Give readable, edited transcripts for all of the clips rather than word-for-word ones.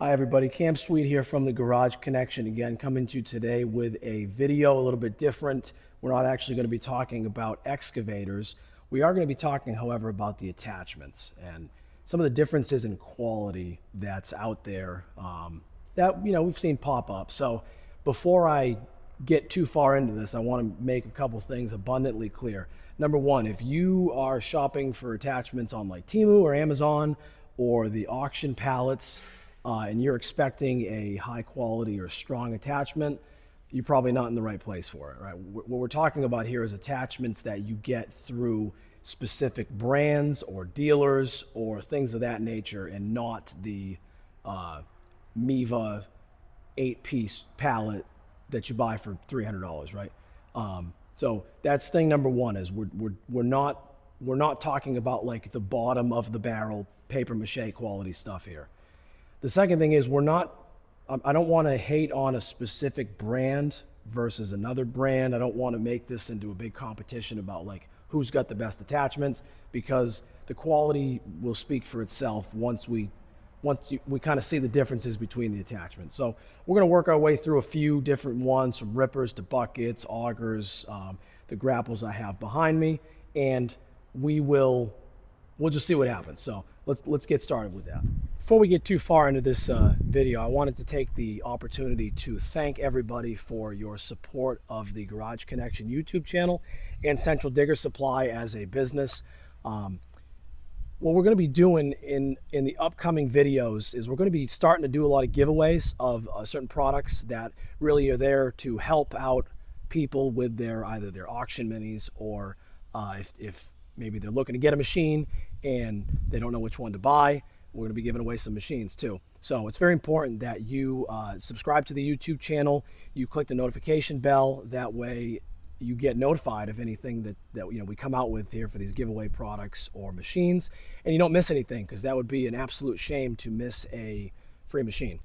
Hi everybody, Cam Sweet here from the Garage Connection again, coming to you today with a video a little bit different. We're not actually going to be talking about excavators. We are going to be talking, however, about the attachments and some of the differences in quality that's out there that we've seen pop up. So before I get too far into this, I want to make a couple things abundantly clear. Number one, if you are shopping for attachments on like Temu or Amazon or the auction pallets, and you're expecting a high quality or strong attachment, you're probably not in the right place for it, right? What we're talking about here is attachments that you get through specific brands or dealers or things of that nature, and not the Miva 8-piece pallet that you buy for $300, right? So that's thing number one, is we're not talking about like the bottom of the barrel paper mache quality stuff here. The second thing is I don't want to hate on a specific brand versus another brand. I don't want to make this into a big competition about like who's got the best attachments, because the quality will speak for itself once we kind of see the differences between the attachments. So we're going to work our way through a few different ones, from rippers to buckets, augers, the grapples I have behind me, and we'll just see what happens. So let's get started with that. Before we get too far into this video, I wanted to take the opportunity to thank everybody for your support of the Garage Connection YouTube channel and Central Digger Supply as a business. What we're going to be doing in the upcoming videos is we're going to be starting to do a lot of giveaways of certain products that really are there to help out people with either their auction minis, or if maybe they're looking to get a machine and they don't know which one to buy. We're going to be giving away some machines too. So it's very important that you subscribe to the YouTube channel. You click the notification bell. That way you get notified of anything that we come out with here for these giveaway products or machines, and you don't miss anything, because that would be an absolute shame to miss a free machine.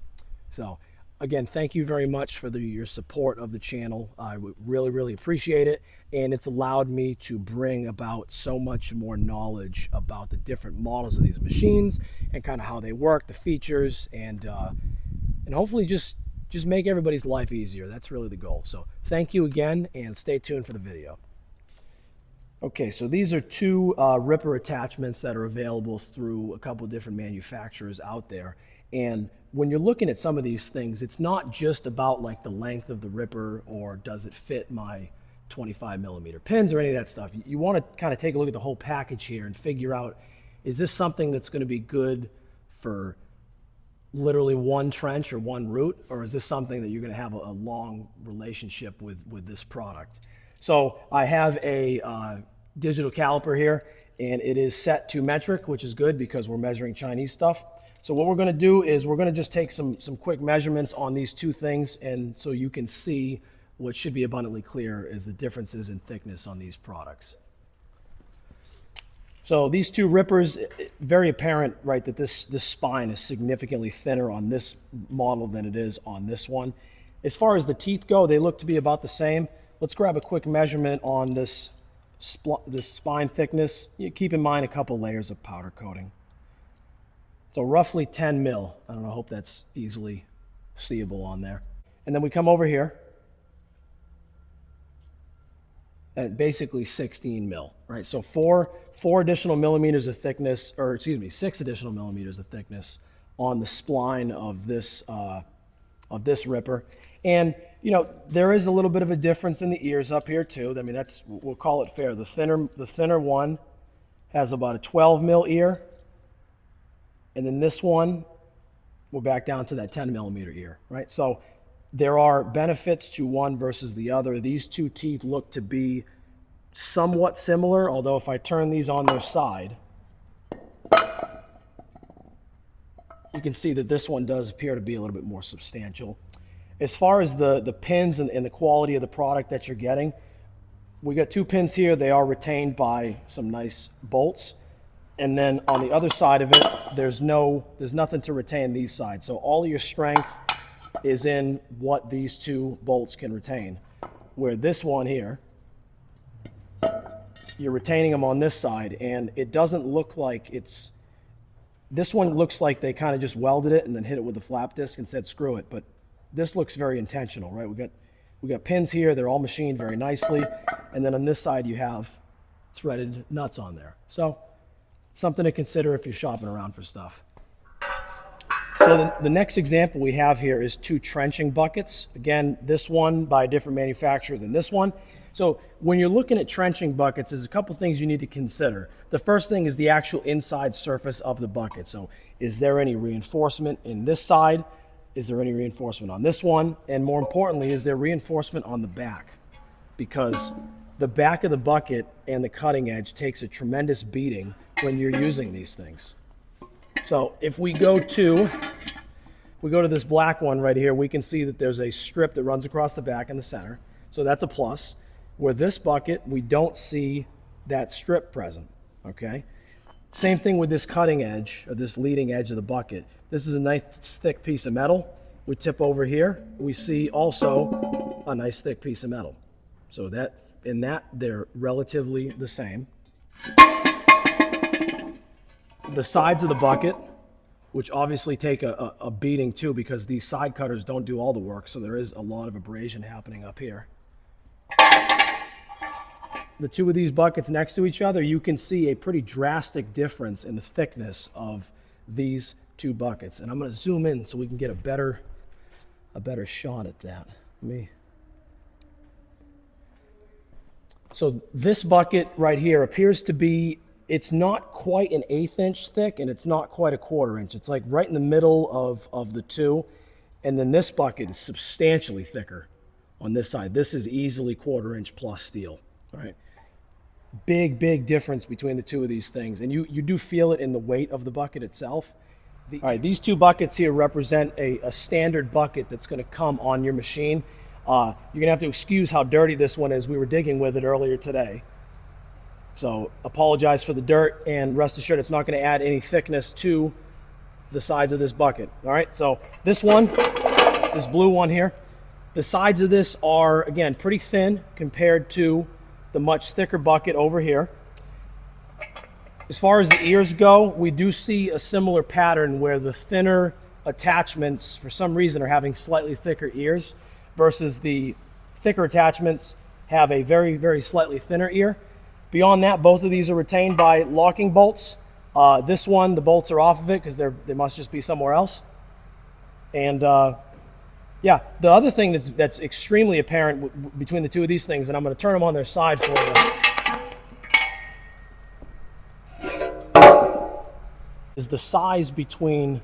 So again, thank you very much for your support of the channel. I would really appreciate it, and it's allowed me to bring about so much more knowledge about the different models of these machines and kind of how they work, the features, and hopefully just make everybody's life easier. That's really the goal. So thank you again, and stay tuned for the video. Okay, so these are two ripper attachments that are available through a couple different manufacturers out there. And when you're looking at some of these things, it's not just about like the length of the ripper or does it fit my 25mm pins or any of that stuff. You want to kind of take a look at the whole package here and figure out, is this something that's going to be good for literally one trench or one route, or is this something that you're going to have a long relationship with this product? So I have a digital caliper here, and it is set to metric, which is good because we're measuring Chinese stuff. So what we're going to do is we're going to just take some quick measurements on these two things, and so you can see what should be abundantly clear is the differences in thickness on these products. So these two rippers, very apparent, right, that this spine is significantly thinner on this model than it is on this one. As far as the teeth go, they look to be about the same. Let's grab a quick measurement on this spine thickness. You keep in mind a couple layers of powder coating. So roughly 10 mil. I don't know, I hope that's easily seeable on there. And then we come over here at basically 16 mil, right? So four additional millimeters of thickness, or excuse me, 6 additional millimeters of thickness on the spline of this ripper. And there is a little bit of a difference in the ears up here too. I mean, we'll call it fair. The thinner one has about a 12 mil ear. And then this one, we're back down to that 10mm ear, right? So there are benefits to one versus the other. These two teeth look to be somewhat similar, although if I turn these on their side, you can see that this one does appear to be a little bit more substantial. As far as the pins and the quality of the product that you're getting, we got 2 pins here. They are retained by some nice bolts. And then on the other side of it, there's nothing to retain these sides. So all of your strength is in what these 2 bolts can retain. Where this one here, you're retaining them on this side, and it doesn't look like it's This one looks like they kind of just welded it and then hit it with the flap disc and said, screw it. But this looks very intentional, right? We got pins here. They're all machined very nicely. And then on this side, you have threaded nuts on there. So something to consider if you're shopping around for stuff. So the next example we have here is 2 trenching buckets. Again, this one by a different manufacturer than this one. So when you're looking at trenching buckets, there's a couple things you need to consider. The first thing is the actual inside surface of the bucket. So is there any reinforcement in this side? Is there any reinforcement on this one? And more importantly, is there reinforcement on the back? Because the back of the bucket and the cutting edge takes a tremendous beating when you're using these things. So if we go to this black one right here, we can see that there's a strip that runs across the back and the center. So that's a plus. Where this bucket, we don't see that strip present, okay? Same thing with this cutting edge, or this leading edge of the bucket. This is a nice thick piece of metal. We tip over here, we see also a nice thick piece of metal. So they're relatively the same. The sides of the bucket, which obviously take a beating too, because these side cutters don't do all the work, so there is a lot of abrasion happening up here. The 2 of these buckets next to each other, you can see a pretty drastic difference in the thickness of these 2 buckets. And I'm going to zoom in so we can get a better shot at that. So this bucket right here appears to be, it's not quite an 1/8 inch thick and it's not quite a 1/4 inch. It's like right in the middle of the 2. And then this bucket is substantially thicker on this side. This is easily 1/4 inch plus steel, right? Big difference between the 2 of these things. And you do feel it in the weight of the bucket itself. All right, these 2 buckets here represent a standard bucket that's going to come on your machine. You're going to have to excuse how dirty this one is. We were digging with it earlier today. So apologize for the dirt, and rest assured it's not going to add any thickness to the sides of this bucket. All right, so this one, this blue one here, the sides of this are, again, pretty thin compared to the much thicker bucket over here. As far as the ears go, we do see a similar pattern where the thinner attachments, for some reason, are having slightly thicker ears versus the thicker attachments have a very slightly thinner ear. Beyond that, both of these are retained by locking bolts. This one, the bolts are off of it because they must just be somewhere else. And yeah, the other thing that's extremely apparent between the 2 of these things, and I'm going to turn them on their side for you, is the size between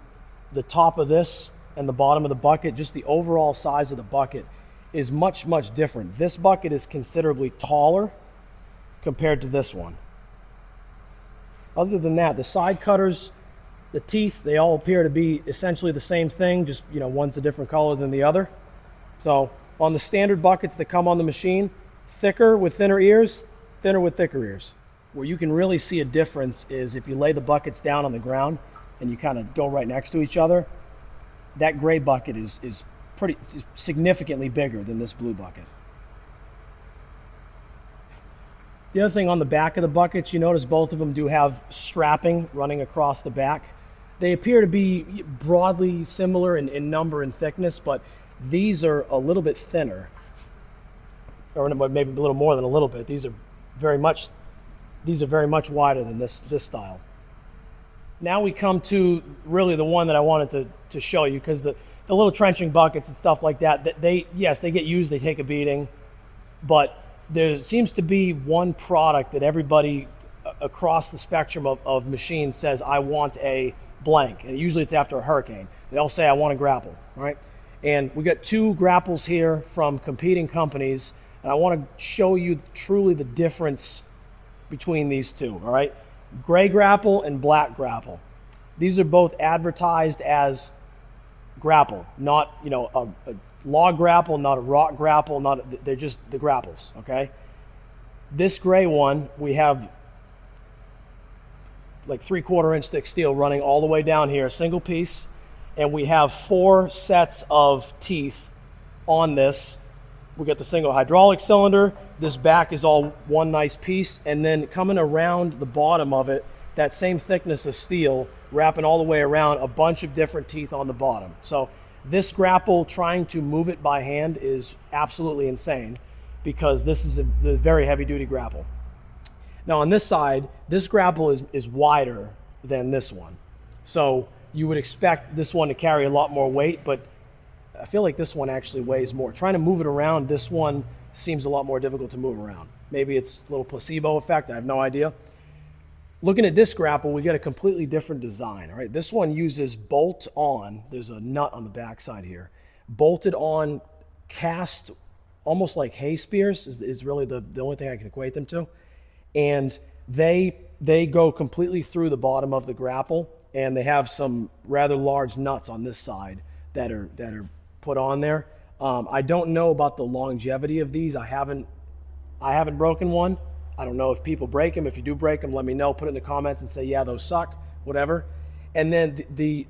the top of this and the bottom of the bucket. Just the overall size of the bucket is much different. This bucket is considerably taller compared to this one. Other than that, the side cutters, the teeth, they all appear to be essentially the same thing, just, one's a different color than the other. So on the standard buckets that come on the machine, thicker with thinner ears, thinner with thicker ears. Where you can really see a difference is if you lay the buckets down on the ground and you kind of go right next to each other, that gray bucket is pretty significantly bigger than this blue bucket. The other thing on the back of the buckets, you notice both of them do have strapping running across the back. They appear to be broadly similar in number and thickness, but these are a little bit thinner, or maybe a little more than a little bit. These are very much wider than this style. Now we come to really the one that I wanted to show you, because the little trenching buckets and stuff like that, they get used, they take a beating, but there seems to be one product that everybody across the spectrum of machines says, I want a blank. And usually it's after a hurricane. They all say, I want a grapple, right? And we got 2 grapples here from competing companies, and I want to show you truly the difference between these 2, all right? Gray grapple and black grapple. These are both advertised as grapple, not, a log grapple, not a rock grapple, they're just the grapples, okay? This gray one, we have like 3/4 inch thick steel running all the way down here, a single piece, and we have 4 sets of teeth on this. We got the single hydraulic cylinder. This back is all one nice piece, and then coming around the bottom of it, that same thickness of steel wrapping all the way around a bunch of different teeth on the bottom. So this grapple, trying to move it by hand is absolutely insane because this is a very heavy duty grapple. Now on this side, this grapple is wider than this one. So you would expect this one to carry a lot more weight, but I feel like this one actually weighs more. Trying to move it around, this one seems a lot more difficult to move around. Maybe it's a little placebo effect, I have no idea. Looking at this grapple, we get a completely different design, all right? This one uses bolt-on, there's a nut on the back side here, bolted on cast, almost like hay spears is really the only thing I can equate them to. And they go completely through the bottom of the grapple, and they have some rather large nuts on this side that are put on there. I don't know about the longevity of these. I haven't broken one. I don't know if people break them. If you do break them, let me know. Put it in the comments and say, yeah, those suck, whatever. And then the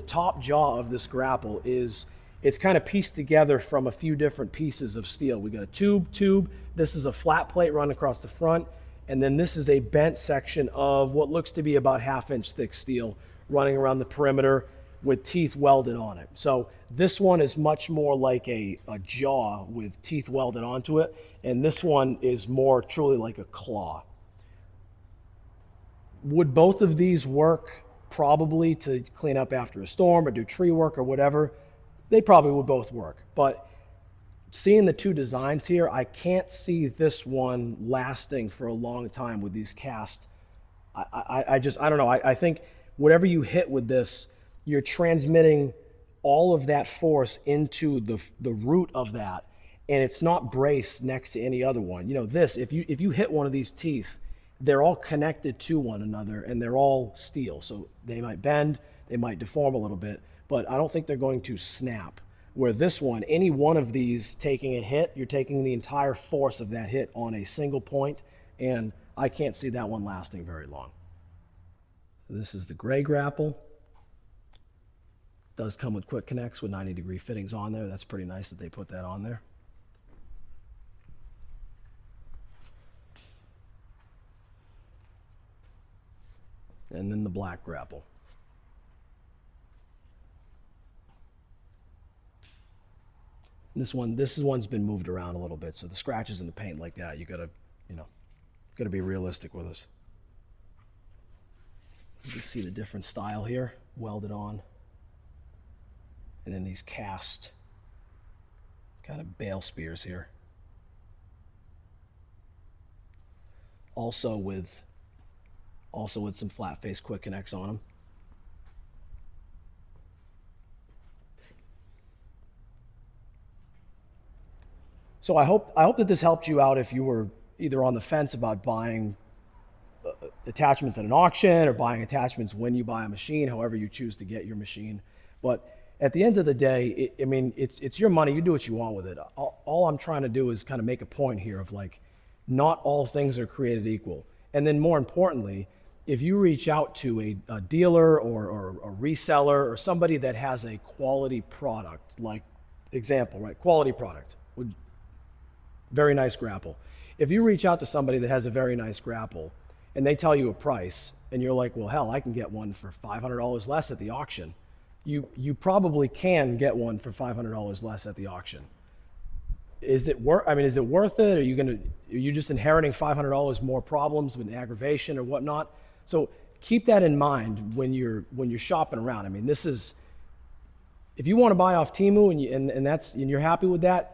top jaw of this grapple it's kind of pieced together from a few different pieces of steel. We got a tube. This is a flat plate run across the front. And then this is a bent section of what looks to be about 1/2 inch thick steel running around the perimeter with teeth welded on it. So this one is much more like a jaw with teeth welded onto it, and this one is more truly like a claw. Would both of these work probably to clean up after a storm or do tree work or whatever? They probably would both work, but seeing the two designs here, I can't see this one lasting for a long time with these cast. I don't know. I think whatever you hit with this, you're transmitting all of that force into the root of that, and it's not braced next to any other one. You know, this, if you hit one of these teeth, they're all connected to one another, and they're all steel. So they might bend, they might deform a little bit, but I don't think they're going to snap. Where this one, any one of these taking a hit, you're taking the entire force of that hit on a single point, and I can't see that one lasting very long. This is the gray grapple. Does come with quick connects with 90-degree fittings on there. That's pretty nice that they put that on there. And then the black grapple. This one's been moved around a little bit, so the scratches in the paint like that, you gotta be realistic with us. You can see the different style here, welded on. And then these cast kind of bale spears here. Also with some flat face quick connects on them. So I hope that this helped you out if you were either on the fence about buying attachments at an auction or buying attachments when you buy a machine, however you choose to get your machine. But at the end of the day, it's your money. You do what you want with it. All I'm trying to do is kind of make a point here of like, not all things are created equal. And then more importantly, if you reach out to a dealer or a reseller or somebody that has a quality product, like example, right? Quality product. Very nice grapple. If you reach out to somebody that has a very nice grapple and they tell you a price and you're like, well, hell, I can get one for $500 less at the auction. You probably can get one for $500 less at the auction. Is it worth it? Are you just inheriting $500 more problems with aggravation or whatnot? So keep that in mind when you're shopping around. I mean, this is, if you want to buy off Temu and you're happy with that,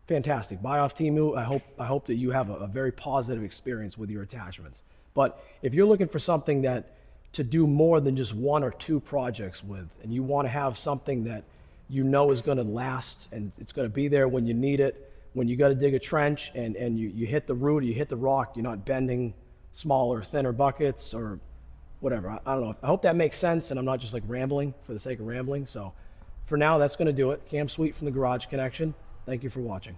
fantastic. Buy off Temu. I hope that you have a very positive experience with your attachments. But if you're looking for something to do more than just one or two projects with, and you want to have something that you know is going to last and it's going to be there when you need it, when you got to dig a trench and you hit the root or you hit the rock, you're not bending smaller, thinner buckets or whatever. I don't know. I hope that makes sense and I'm not just like rambling for the sake of rambling. So for now, that's going to do it. Cam Sweet from the Garage Connection. Thank you for watching.